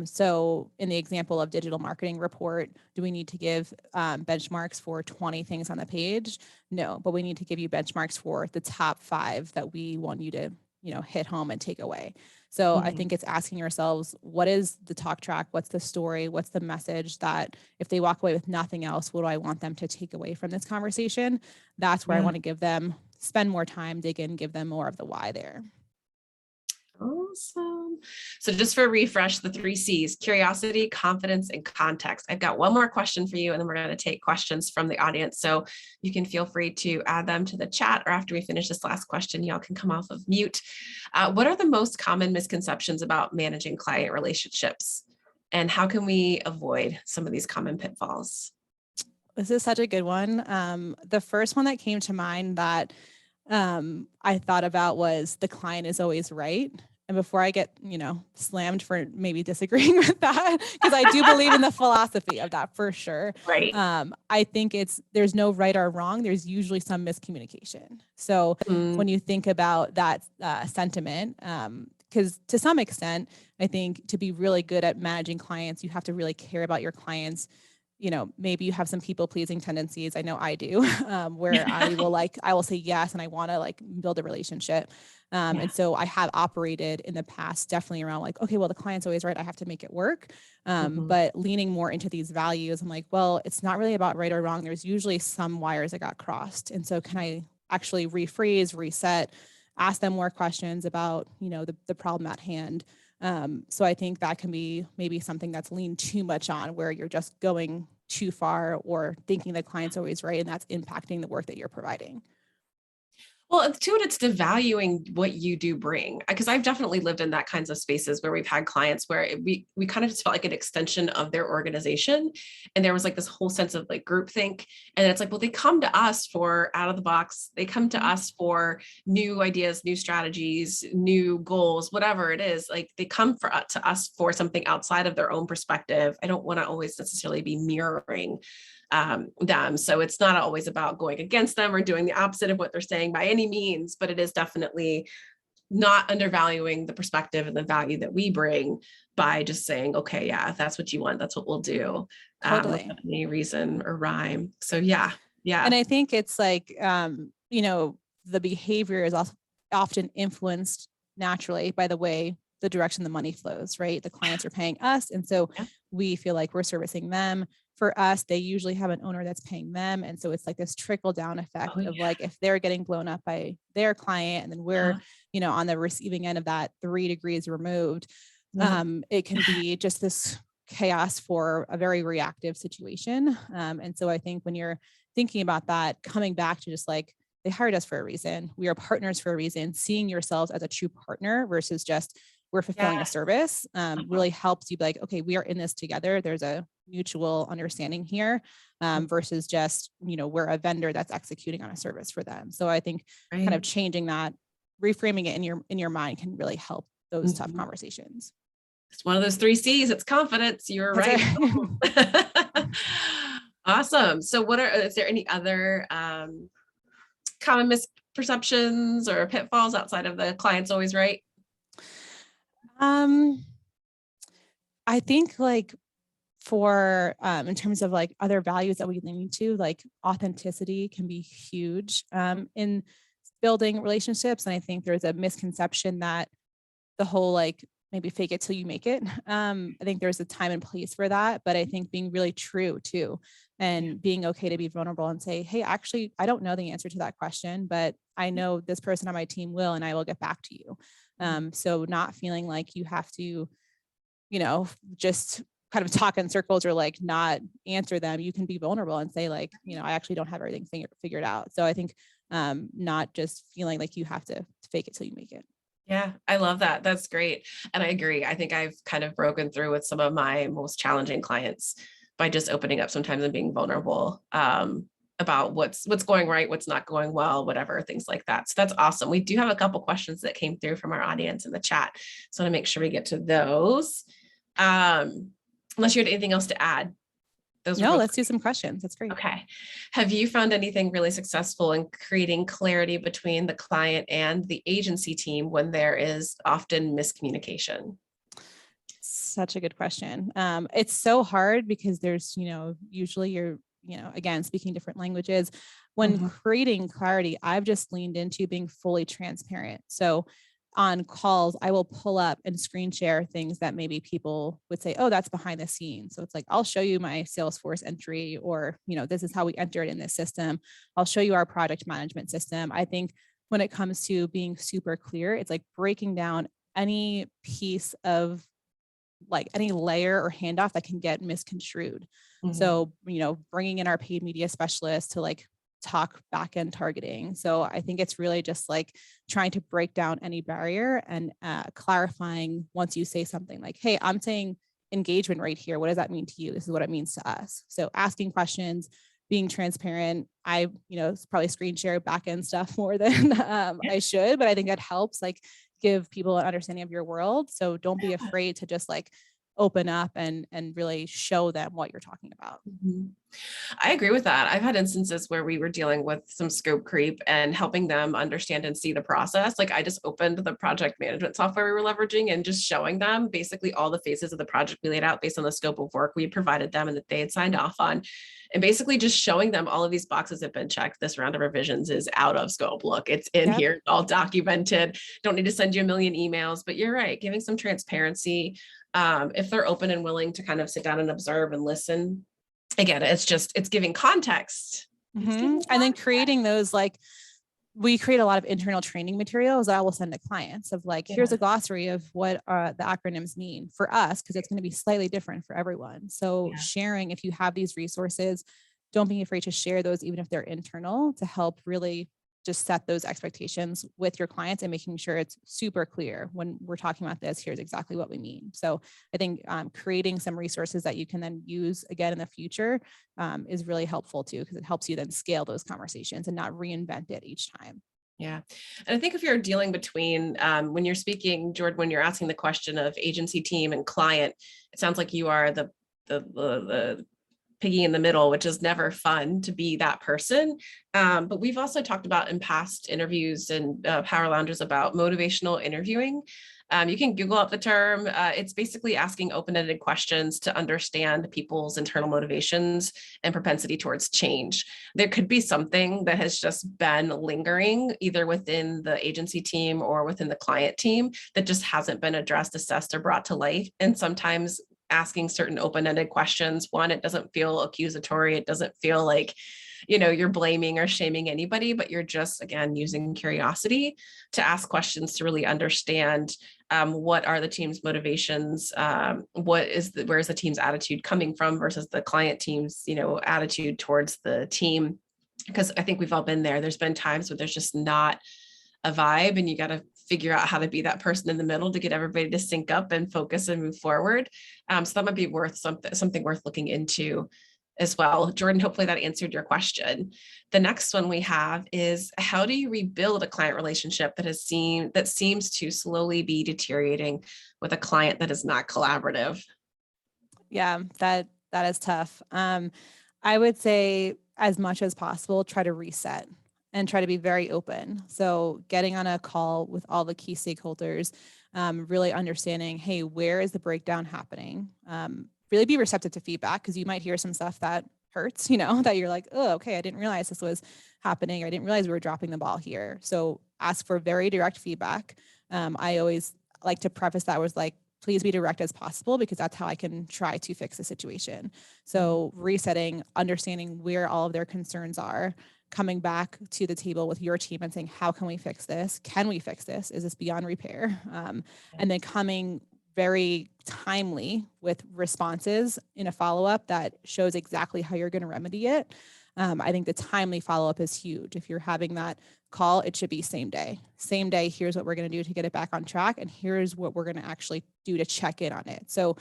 So in the example of digital marketing report, do we need to give benchmarks for 20 things on the page? No, but we need to give you benchmarks for the top 5 that we want you to, hit home and take away. So I Mhm. think it's asking yourselves, what is the talk track? What's the story? What's the message that if they walk away with nothing else, what do I want them to take away from this conversation? That's where I Yeah. want to give them, spend more time, dig in, give them more of the why there. Awesome. So just for a refresh, the 3C's: curiosity, confidence, and context. I've got one more question for you, and then we're going to take questions from the audience. So you can feel free to add them to the chat, or after we finish this last question, y'all can come off of mute. What are the most common misconceptions about managing client relationships? And how can we avoid some of these common pitfalls? This is such a good one. The first one that came to mind that I thought about was the client is always right. And before I get, slammed for maybe disagreeing with that, because I do believe in the philosophy of that for sure. Right. I think there's no right or wrong. There's usually some miscommunication. So Mm, when you think about that sentiment, because to some extent, I think to be really good at managing clients, you have to really care about your clients. Maybe you have some people pleasing tendencies. I know I do, where I will say yes and I want to like build a relationship. yeah. And so I have operated in the past definitely around like, okay, well, the client's always right. I have to make it work. Mhm. But leaning more into these values, I'm like, well, it's not really about right or wrong. There's usually some wires that got crossed. And so can I actually rephrase, reset, ask them more questions about, the problem at hand? So I think that can be maybe something that's leaned too much on where you're just going too far or thinking the client's always right and that's impacting the work that you're providing. Well, to it, it's devaluing what you do bring. Because I've definitely lived in that kinds of spaces where we've had clients where we kind of just felt like an extension of their organization, and there was like this whole sense of like groupthink. And it's like, well, they come to us for out of the box. They come to Mhm. us for new ideas, new strategies, new goals, whatever it is. Like they come to us for something outside of their own perspective. I don't want to always necessarily be mirroring them. So it's not always about going against them or doing the opposite of what they're saying by any means, but it is definitely not undervaluing the perspective and the value that we bring by just saying, okay, yeah, if that's what you want, that's what we'll do. Totally. Without any reason or rhyme. So yeah. Yeah. And I think it's like, the behavior is also often influenced naturally by the way the direction the money flows, right? The clients are paying us. And so Yeah. we feel like we're servicing them. For us, they usually have an owner that's paying them. And so it's like this trickle down effect of like, if they're getting blown up by their client and then we're, on the receiving end of that 3 degrees removed, it can be just this chaos for a very reactive situation. And so I think when you're thinking about that, coming back to just like, they hired us for a reason. We are partners for a reason. Seeing yourselves as a true partner versus just we're fulfilling a service really helps you be like, okay, we are in this together. There's a mutual understanding here versus just, we're a vendor that's executing on a service for them. So I think kind of changing that, reframing it in your mind can really help those tough conversations. It's one of those 3 C's. It's confidence. You're right. Awesome. So is there any other common misperceptions or pitfalls outside of the client's always right? I think like for in terms of like other values that we lean to, like authenticity can be huge in building relationships. And I think there's a misconception that the whole like maybe fake it till you make it. I think there's a time and place for that, but I think being really true too, and being okay to be vulnerable and say, hey, actually, I don't know the answer to that question, but I know this person on my team will, and I will get back to you. So not feeling like you have to, just kind of talk in circles or like not answer them. You can be vulnerable and say like, I actually don't have everything figured out. So I think not just feeling like you have to fake it till you make it. Yeah, I love that. That's great. And I agree. I think I've kind of broken through with some of my most challenging clients by just opening up sometimes and being vulnerable about what's going right, what's not going well, whatever, things like that. So that's awesome. We do have a couple questions that came through from our audience in the chat. So I want to make sure we get to those. Unless you had anything else to add. Let's do some questions. That's great. Okay. Have you found anything really successful in creating clarity between the client and the agency team when there is often miscommunication? Such a good question. It's so hard because there's, usually you're, again, speaking different languages. When creating clarity, I've just leaned into being fully transparent. So on calls, I will pull up and screen share things that maybe people would say, oh, that's behind the scenes. So it's like, I'll show you my Salesforce entry, or, this is how we enter it in this system. I'll show you our project management system. I think when it comes to being super clear, it's like breaking down any piece of like any layer or handoff that can get misconstrued. So, bringing in our paid media specialist to like talk back-end targeting. So I think it's really just like trying to break down any barrier and clarifying once you say something like, hey, I'm saying engagement right here. What does that mean to you? This is what it means to us. So asking questions, being transparent. I, probably screen share back-end stuff more than I should, but I think that helps like give people an understanding of your world. So don't be afraid to just like open up and really show them what you're talking about. I agree with that. I've had instances where we were dealing with some scope creep and helping them understand and see the process. Like I just opened the project management software we were leveraging and just showing them basically all the phases of the project we laid out based on the scope of work we provided them and that they had signed off on. And basically just showing them all of these boxes have been checked. This round of revisions is out of scope. Look, it's in here, all documented. Don't need to send you a million emails, but you're right. Giving some transparency. If they're open and willing to kind of sit down and observe and listen, again, it's giving context. And then creating those, like we create a lot of internal training materials that I will send to clients of like, here's a glossary of what the acronyms mean for us, because it's going to be slightly different for everyone. So sharing, if you have these resources, don't be afraid to share those, even if they're internal, to help really just set those expectations with your clients and making sure it's super clear when we're talking about this, here's exactly what we mean. So I think creating some resources that you can then use again in the future is really helpful too, because it helps you then scale those conversations and not reinvent it each time. Yeah. And I think if you're dealing between, when you're speaking, Jordan, when you're asking the question of agency team and client, it sounds like you are the piggy in the middle, which is never fun to be that person. But we've also talked about in past interviews and Power Lounges about motivational interviewing. You can Google up the term. It's basically asking open-ended questions to understand people's internal motivations and propensity towards change. There could be something that has just been lingering either within the agency team or within the client team that just hasn't been addressed, assessed, or brought to light. And sometimes asking certain open-ended questions, one, it doesn't feel accusatory. It doesn't feel like, you're blaming or shaming anybody, but you're just, again, using curiosity to ask questions to really understand what are the team's motivations, where's the team's attitude coming from versus the client team's, attitude towards the team. Because I think we've all been there. There's been times where there's just not a vibe, and you got to figure out how to be that person in the middle to get everybody to sync up and focus and move forward. So that might be worth something worth looking into as well. Jordan, hopefully that answered your question. The next one we have is, how do you rebuild a client relationship that seems to slowly be deteriorating with a client that is not collaborative? Yeah, that is tough. I would say as much as possible, try to reset and try to be very open. So getting on a call with all the key stakeholders, really understanding, hey, where is the breakdown happening? Really be receptive to feedback, because you might hear some stuff that hurts, that you're like, oh, okay, I didn't realize this was happening. Or I didn't realize we were dropping the ball here. So ask for very direct feedback. I always like to preface that with like, please be direct as possible, because that's how I can try to fix the situation. So resetting, understanding where all of their concerns are, coming back to the table with your team and saying, how can we fix this? Can we fix this? Is this beyond repair? And then coming very timely with responses in a follow-up that shows exactly how you're going to remedy it. I think the timely follow-up is huge. If you're having that call, it should be same day. Same day, here's what we're going to do to get it back on track, and here's what we're going to actually do to check in on it. So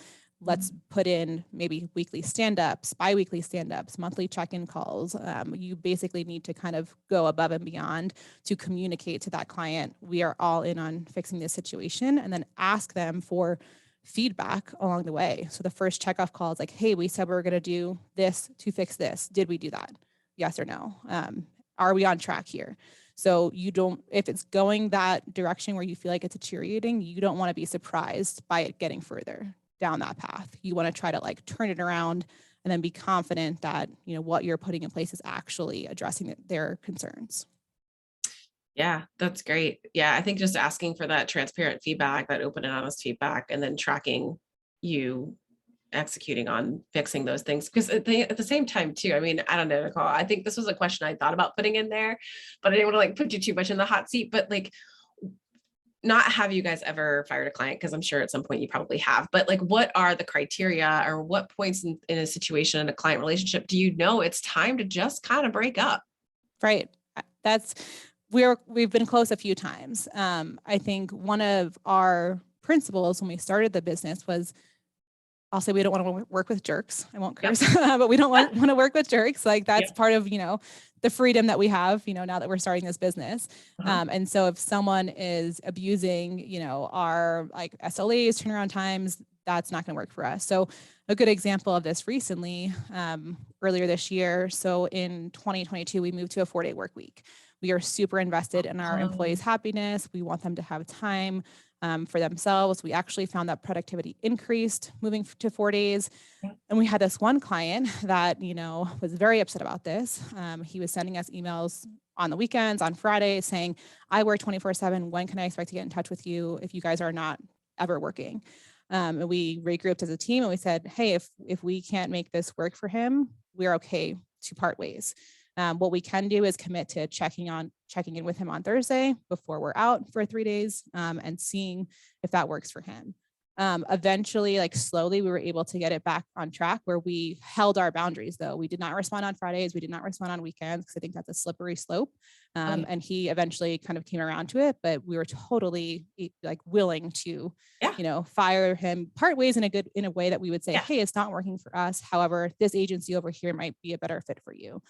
let's put in maybe weekly stand-ups, bi-weekly stand-ups, monthly check-in calls. You basically need to kind of go above and beyond to communicate to that client, we are all in on fixing this situation, and then ask them for feedback along the way. So the first checkoff call is like, hey, we said we were going to do this to fix this. Did we do that? Yes or no? Are we on track here? So you don't, if it's going that direction where you feel like it's deteriorating, you don't want to be surprised by it getting further down that path. You want to try to like turn it around and then be confident that, what you're putting in place is actually addressing their concerns. Yeah, that's great. Yeah, I think just asking for that transparent feedback, that open and honest feedback, and then tracking you executing on fixing those things. Because at the same time too, I mean, I don't know, Nicole, I think this was a question I thought about putting in there, but I didn't want to like put you too much in the hot seat. But like, not have you guys ever fired a client? Because I'm sure at some point you probably have, but like, what are the criteria, or what points in a situation, in a client relationship, do you know it's time to just kind of break up? Right. We've been close a few times. I think one of our principles when we started the business was, I'll say, we don't want to work with jerks. I won't curse, but we don't want to work with jerks. Like that's part of, the freedom that we have, now that we're starting this business. And so if someone is abusing, our like SLAs, turnaround times, that's not going to work for us. So a good example of this recently, earlier this year. So in 2022, we moved to a 4-day work week. We are super invested in our employees' happiness. We want them to have time for themselves. We actually found that productivity increased moving to 4 days. And we had this one client that, was very upset about this. He was sending us emails on the weekends, on Fridays, saying, I work 24/7. When can I expect to get in touch with you if you guys are not ever working? And we regrouped as a team and we said, hey, if we can't make this work for him, we're okay to part ways. What we can do is commit to checking in with him on Thursday before we're out for 3 days, and seeing if that works for him. Eventually, like slowly, we were able to get it back on track where we held our boundaries, though. We did not respond on Fridays. We did not respond on weekends, because I think that's a slippery slope. And he eventually kind of came around to it, but we were totally like willing to, fire him part ways in a way that we would say, hey, it's not working for us. However, this agency over here might be a better fit for you.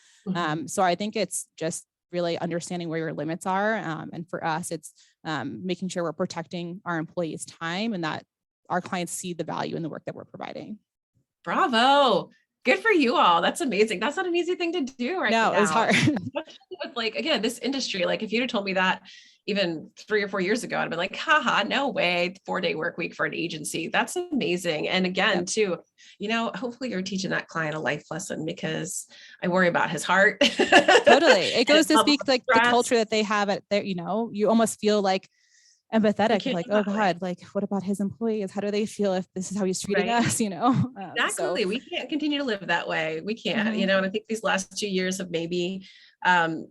So I think it's just really understanding where your limits are. And for us, it's making sure we're protecting our employees' time and that our clients see the value in the work that we're providing. Bravo. Good for you all. That's amazing. That's not an easy thing to do right No, it's now. hard. Especially with like, again, this industry, like if you'd have told me that even 3 or 4 years ago, I'd been like, haha, no way, 4-day work week for an agency. That's amazing. And again, Yep, too, hopefully you're teaching that client a life lesson because I worry about his heart totally. It and goes his to level speak of like the stress. culture that they have at their, you almost feel like We empathetic of can't like, do oh that way. God, like what about his employees? How do they feel if this is how he's treating Right. us, so. Exactly. We can't continue to live that way. We can't, Mhm. and I think these last 2 years have maybe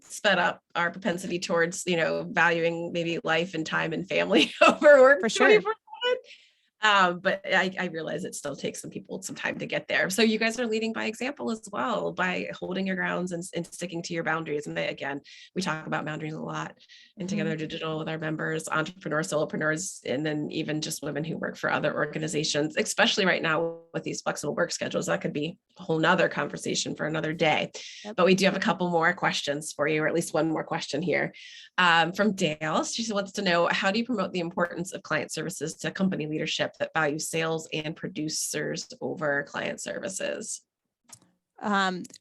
sped up our propensity towards, valuing maybe life and time and family over For work sure. 24/7. But I realize it still takes some people some time to get there. So you guys are leading by example as well by holding your grounds and sticking to your boundaries. And again, we talk about boundaries a lot in Mhm. Together Digital with our members, entrepreneurs, solopreneurs, and then even just women who work for other organizations, especially right now with these flexible work schedules. That could be a whole nother conversation for another day. Yep. But we do have a couple more questions for you, or at least one more question here from Dale. She wants to know, how do you promote the importance of client services to company leadership that values sales and producers over client services?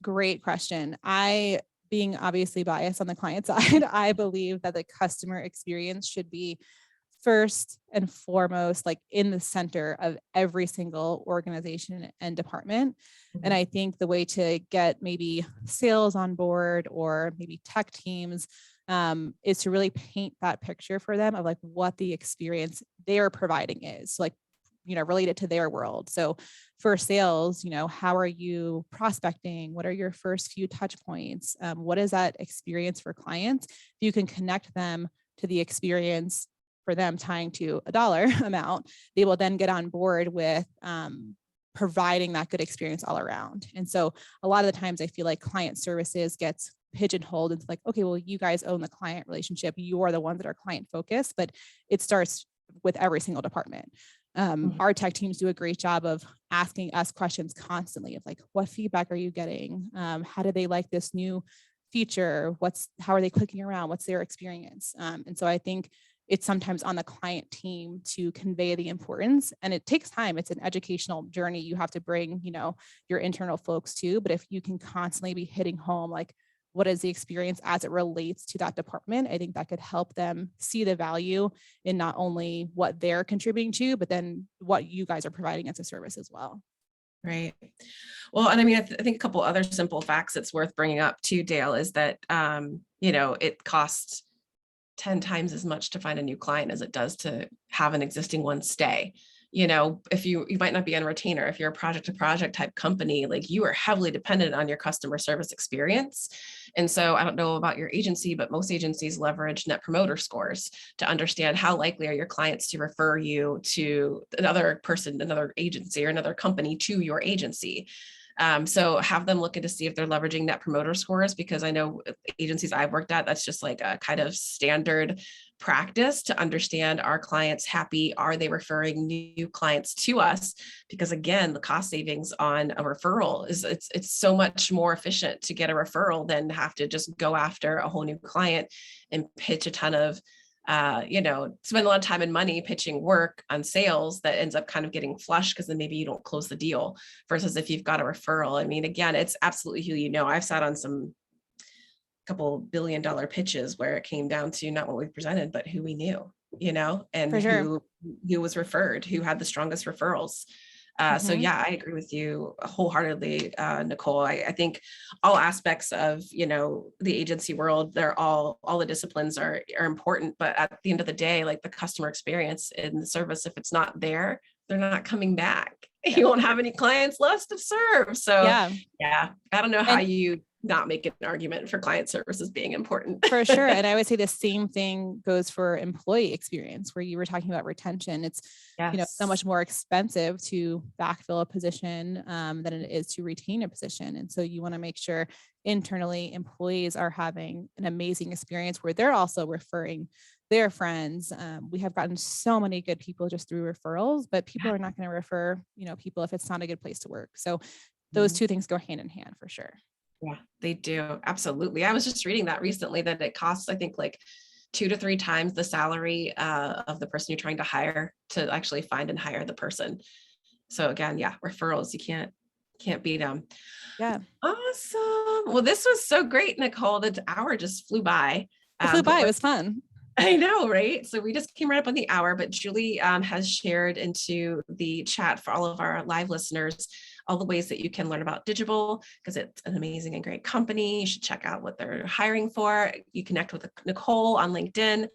Great question. Being obviously biased on the client side, I believe that the customer experience should be first and foremost, like in the center of every single organization and department. And Mhm. I think the way to get maybe sales on board or maybe tech teams is to really paint that picture for them of like what the experience they're providing is. So like, related to their world. So for sales, how are you prospecting? What are your first few touch points? What is that experience for clients? If you can connect them to the experience for them tying to a dollar amount, they will then get on board with providing that good experience all around. And so a lot of the times I feel like client services gets pigeonholed into like, okay, well, you guys own the client relationship. You are the ones that are client focused, but it starts with every single department. Mhm. Our tech teams do a great job of asking us questions constantly of like, what feedback are you getting? How do they like this new feature? How are they clicking around? What's their experience? And so I think it's sometimes on the client team to convey the importance, and it takes time. It's an educational journey. You have to bring, your internal folks too. But if you can constantly be hitting home, like, what is the experience as it relates to that department? I think that could help them see the value in not only what they're contributing to, but then what you guys are providing as a service as well. Right. Well, and I mean, I think a couple other simple facts that's worth bringing up too, Dale, is that, it costs 10 times as much to find a new client as it does to have an existing one stay. If you might not be on retainer, if you're a project to project type company, like you are heavily dependent on your customer service experience. And so I don't know about your agency, but most agencies leverage net promoter scores to understand how likely are your clients to refer you to another person, another agency or another company to your agency. So have them look into see if they're leveraging net promoter scores, because I know agencies I've worked at, that's just like a kind of standard practice to understand, are clients happy? Are they referring new clients to us? Because again, the cost savings on a referral is it's so much more efficient to get a referral than have to just go after a whole new client and pitch a ton of spend a lot of time and money pitching work on sales that ends up kind of getting flushed because then maybe you don't close the deal, versus if you've got a referral. I mean, again, it's absolutely who I've sat on some couple $1 billion pitches where it came down to not what we presented, but who we knew, and For sure. who was referred, who had the strongest referrals. So Mhm. yeah, I agree with you wholeheartedly, Nicole. I think all aspects of the agency world, they're all the disciplines are important, but at the end of the day, like the customer experience in the service, if it's not there, they're not coming back. Yep. You won't have any clients left to serve. So Yeah. yeah, I don't know how And you not make an argument for client services being important. for sure. And I would say the same thing goes for employee experience, where you were talking about retention. It's, so Yes. much more expensive to backfill a position than it is to retain a position. And so you want to make sure internally employees are having an amazing experience where they're also referring their friends. We have gotten so many good people just through referrals, but people Yeah. are not going to refer, people if it's not a good place to work. So those Mhm. two things go hand in hand for sure. Yeah, they do. Absolutely. I was just reading that recently that it costs, I think, like 2 to 3 times the salary of the person you're trying to hire to actually find and hire the person. So again, yeah, referrals, you Can't beat them. Yeah. Awesome. Well, this was so great, Nicole. The hour just flew by. It flew But by. It what was fun. I know, right? So we just came right up on the hour, but Julie has shared into the chat for all of our live listeners all the ways that you can learn about Digible, because it's an amazing and great company. You should check out what they're hiring for. You connect with Nicole on LinkedIn,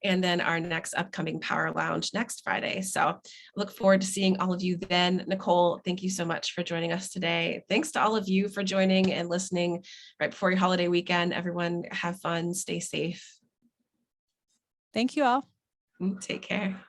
and then our next upcoming Power Lounge next Friday. So I look forward to seeing all of you then. Nicole, thank you so much for joining us today. Thanks to all of you for joining and listening right before your holiday weekend. Everyone have fun, stay safe. Thank you all. Take care.